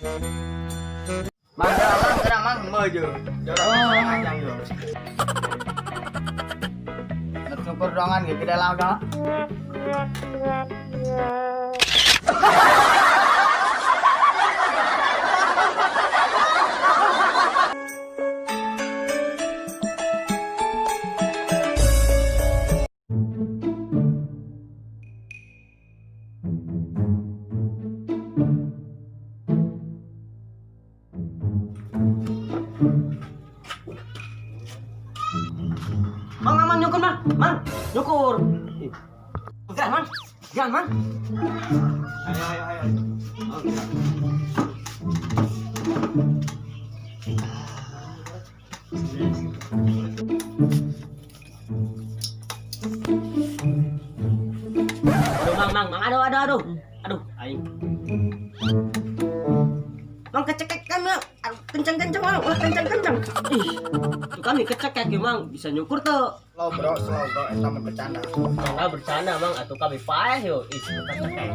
Mang gerak mang meuje. Ajang yo. Syukur dongan ge gede laga. Mang, nyukur, Mang, nyukur. Gan, Mang. Ayo. Aduh, Mang, aing. Mang kecekek kan, Mang. Kencang, Mang. Ulah kencang. Ih, tuh kami kecekek ya, Mang. Bisa nyukur tuh. Slow bro, eta mah bercanda. Enggak bercanda, Mang. Atuh kami paeh yo. Ih, kecekek.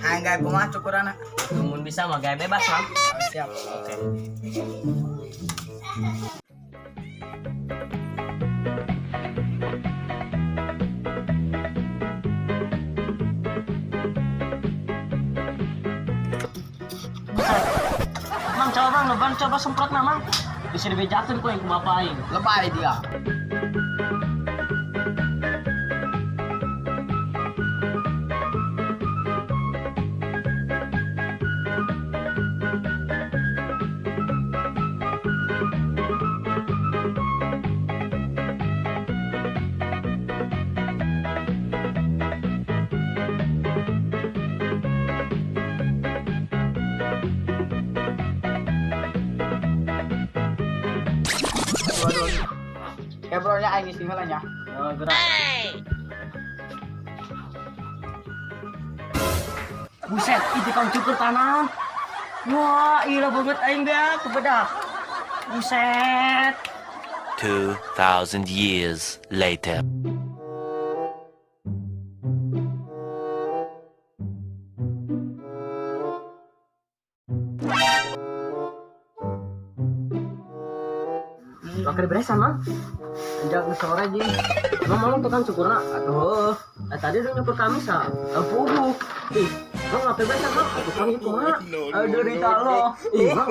Angga kumaha cukurana? Mun bisa mah gaya bebas, Mang. Siap. Oke. Mang, coba semprot Mang. Bisa dibejakeun ku yang kumaha aing. Lebay dia. Ya bro nya aing isi heula nya. Gerak. Buset, itu kang cukur tanam. Wah, ira banget aing dah kebedak. Buset. 2,000 years later. Bakar beresan, Mang. Sejak sore aja. Mang tukang cukurna. Aduh, tadi udah nyukur kami sa. Puguh. Ih, Mang ngapain beresan, Mang? Tukang itu mah. Aduh, derita lo. Ih, Mang.